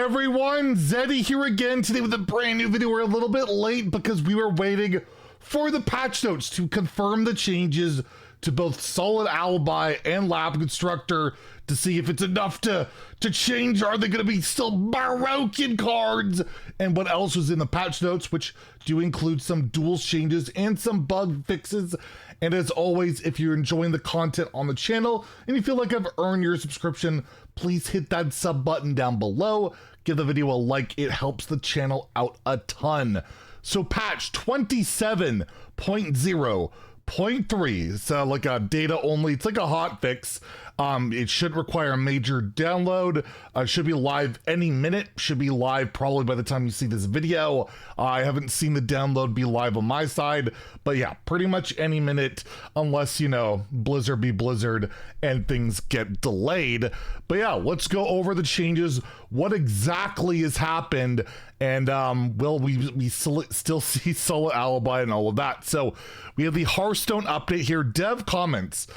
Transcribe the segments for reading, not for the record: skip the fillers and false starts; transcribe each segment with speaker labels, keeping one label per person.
Speaker 1: everyone, Zeddy here again today with a brand new video. We're a little bit late because we were waiting for the patch notes to confirm the changes to both Solid Alibi and Lab Constructor to see if it's enough to change. Are they going to be still broken cards? And what else was in the patch notes, which do include some Duels changes and some bug fixes. And as always, if you're enjoying the content on the channel and you feel like I've earned your subscription, please hit that sub button down below. Give the video a like. It helps the channel out a ton. So patch 27.0.3, it's like a data only, it's like a hot fix. It should require a major download. Should be live any minute, should be live probably by the time you see this video. I haven't seen the download be live on my side, but yeah, pretty much any minute, unless, you know, Blizzard be Blizzard and things get delayed. But yeah, let's go over the changes, what exactly has happened, and will we still see Solid Alibi and all of that. So we have the Hearthstone update here. Dev comments,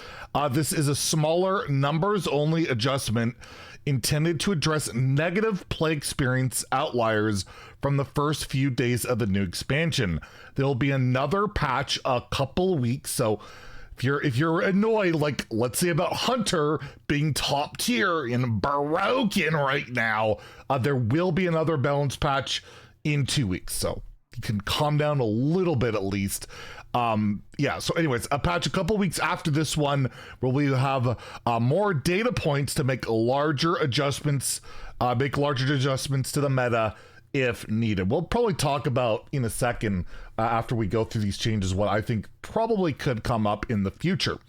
Speaker 1: this is a smaller numbers only adjustment intended to address negative play experience outliers from the first few days of the new expansion. There will be another patch a couple weeks, so if you're annoyed, like let's say about Hunter being top tier and broken right now, there will be another balance patch in 2 weeks, so you can calm down a little bit at least. Yeah, so anyways, a patch a couple weeks after this one where we have more data points to make larger adjustments to the meta if needed. We'll probably talk about in a second after we go through these changes what I think probably could come up in the future.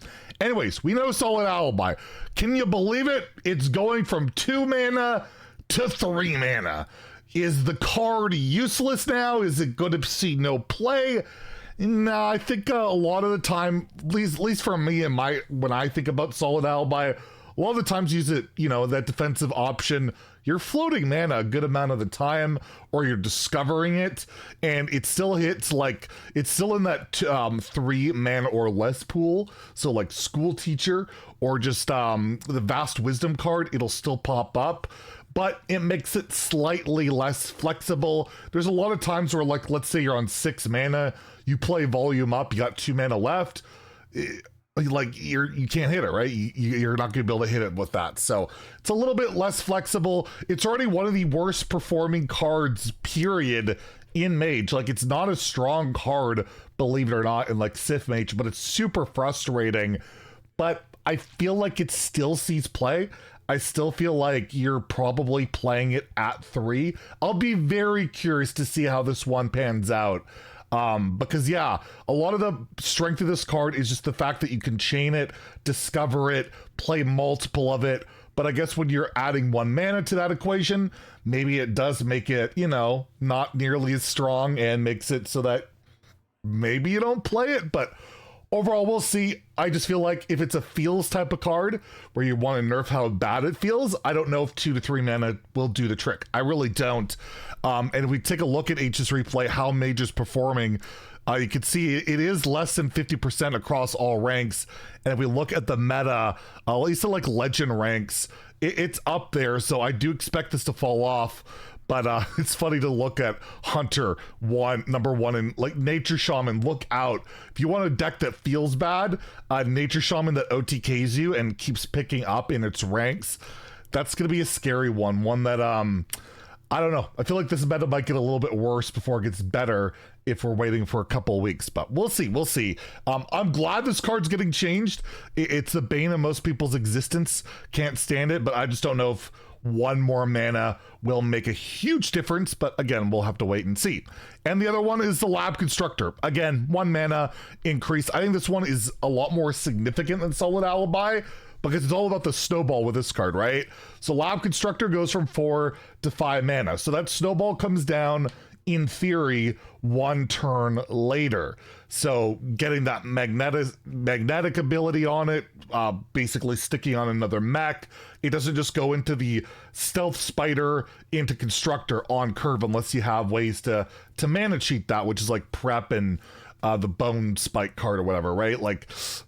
Speaker 1: Anyways, we know Solid Alibi. Can you believe it? It's going from 2 mana to 3 mana. Is the card useless now? Is it going to see no play? No, I think a lot of the time, at least for me and when I think about Solid Alibi, a lot of the times use it, you know, that defensive option. You're floating mana a good amount of the time, or you're discovering it, and it still hits, like, it's still in that 3 mana or less pool. So like School Teacher or just the Vast Wisdom card, it'll still pop up, but it makes it slightly less flexible. There's a lot of times where, like, let's say you're on 6 mana, you play Volume Up, you got 2 mana left, like you can't hit it, right? You're not gonna be able to hit it with that. So it's a little bit less flexible. It's already one of the worst performing cards, period, in Mage. Like, it's not a strong card, believe it or not, in like Sith Mage, but it's super frustrating. But I feel like it still sees play. I still feel like you're probably playing it at 3. I'll be very curious to see how this one pans out. Because yeah, a lot of the strength of this card is just the fact that you can chain it, discover it, play multiple of it. But I guess when you're adding 1 mana to that equation, maybe it does make it, you know, not nearly as strong and makes it so that maybe you don't play it. But overall, we'll see. I just feel like if it's a feels type of card where you want to nerf how bad it feels, I don't know if 2 to 3 mana will do the trick. I really don't. And if we take a look at HS Replay, how Mage is performing, you can see it is less than 50% across all ranks. And if we look at the meta, at least at like Legend ranks, it's up there. So I do expect this to fall off. But it's funny to look at Hunter number 1 and like Nature Shaman. Look out. If you want a deck that feels bad, Nature Shaman that OTKs you and keeps picking up in its ranks, that's going to be a scary one. One that, I don't know. I feel like this meta might get a little bit worse before it gets better if we're waiting for a couple of weeks, but we'll see. We'll see. I'm glad this card's getting changed. It's the bane of most people's existence. Can't stand it, but I just don't know if 1 more mana will make a huge difference, but again, we'll have to wait and see. And the other one is the Lab Constructor. Again, 1 mana increase. I think this one is a lot more significant than Solid Alibi because it's all about the snowball with this card, right? So Lab Constructor goes from 4 to 5 mana. So that snowball comes down, in theory, 1 turn later. So getting that magnetic ability on it, basically sticking on another mech. It doesn't just go into the Stealth Spider into Constructor on curve unless you have ways to mana cheat that, which is like prep and the bone spike card or whatever, right? Like,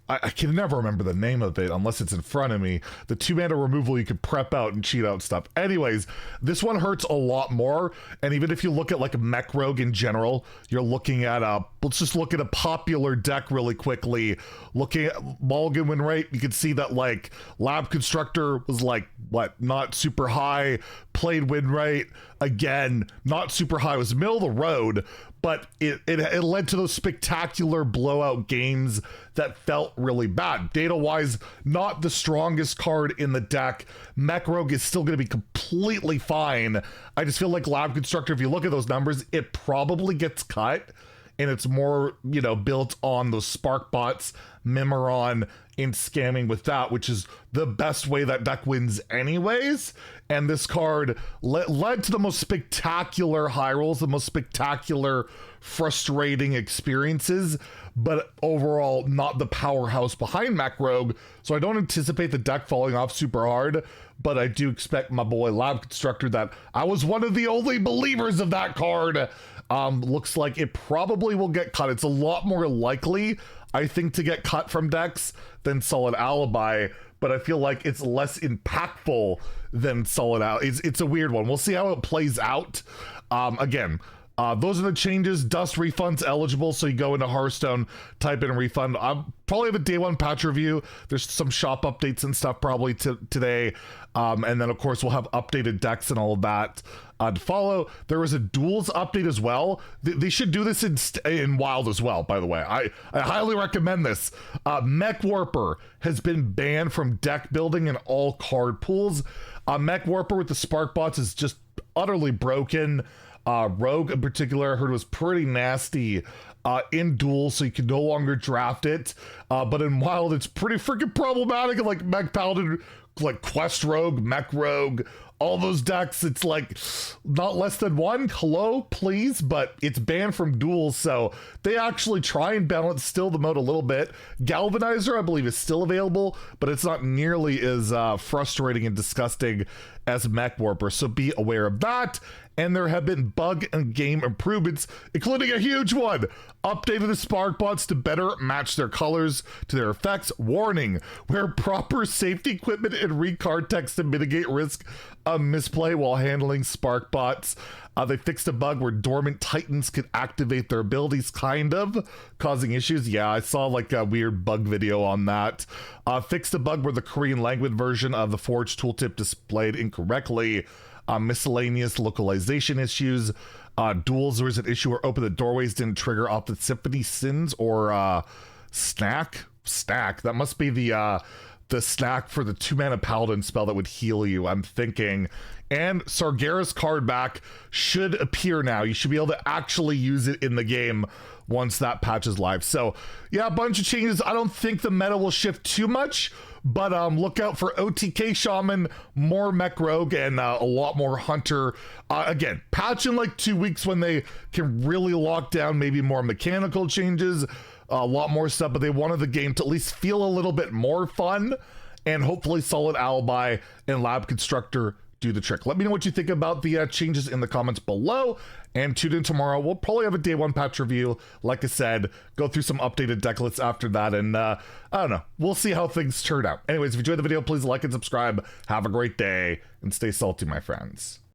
Speaker 1: I can never remember the name of it unless it's in front of me. The 2-mana removal you could prep out and cheat out stuff. Anyways, this one hurts a lot more, and even if you look at like Mech Rogue in general, you're looking at let's just look at a popular deck really quickly. Looking at mulligan win rate, you can see that like Lab Constructor was like, what, not super high. Played win rate, again, not super high. It was middle of the road, but it led to those spectacular blowout games that felt really bad. Data-wise, not the strongest card in the deck. Mech Rogue is still going to be completely fine. I just feel like Lab Constructor, if you look at those numbers, it probably gets cut, and it's more, you know, built on those Spark bots, Mimeron, in scamming with that, which is the best way that deck wins anyways. And this card led to the most spectacular high rolls, the most spectacular frustrating experiences, but overall not the powerhouse behind Mech Rogue. So I don't anticipate the deck falling off super hard, but I do expect my boy Lab Constructor, that I was one of the only believers of that card, looks like it probably will get cut. It's a lot more likely, I think, to get cut from decks than Solid Alibi, but I feel like it's less impactful than Solid Alibi. It's a weird one. We'll see how it plays out. Again, those are the changes. Dust refunds eligible, so you go into Hearthstone, type in refund. I'll probably have a day one patch review. There's some shop updates and stuff probably today, and then of course we'll have updated decks and all of that to follow. There was a Duels update as well. They should do this in Wild as well, by the way. I highly recommend this. Mech Warper has been banned from deck building in all card pools. Mech Warper with the Spark bots is just utterly broken. Rogue in particular, I heard, was pretty nasty in Duels, so you can no longer draft it. But in Wild, it's pretty freaking problematic. Like Mech Paladin, like Quest Rogue, Mech Rogue, all those decks, it's like not less than one. Hello, please. But it's banned from Duels, so they actually try and balance still the mode a little bit. Galvanizer, I believe, is still available, but it's not nearly as frustrating and disgusting as Mech Warper, so be aware of that. And there have been bug and game improvements, including a huge one. Updated the Spark bots to better match their colors to their effects. Warning, wear proper safety equipment and read card text to mitigate risk of misplay while handling Spark bots. They fixed a bug where dormant titans could activate their abilities, kind of, causing issues. Yeah, I saw like a weird bug video on that. Fixed a bug where the Korean language version of the Forge tooltip displayed incorrectly. Miscellaneous localization issues. Duels, there was an issue where open the doorways didn't trigger off the Symphony Sins or Stack. That must be the snack for the 2-mana Paladin spell that would heal you, I'm thinking. And Sargeras card back should appear now. You should be able to actually use it in the game once that patch is live. So yeah, a bunch of changes. I don't think the meta will shift too much, but look out for OTK Shaman, more Mech Rogue, and a lot more Hunter. Again, patch in like 2 weeks when they can really lock down maybe more mechanical changes, a lot more stuff, but they wanted the game to at least feel a little bit more fun, and hopefully Solid Alibi and Lab Constructor do the trick. Let me know what you think about the changes in the comments below, and tune in tomorrow. We'll probably have a day one patch review. Like I said, go through some updated deck lists after that, and I don't know. We'll see how things turn out. Anyways, if you enjoyed the video, please like and subscribe. Have a great day, and stay salty, my friends.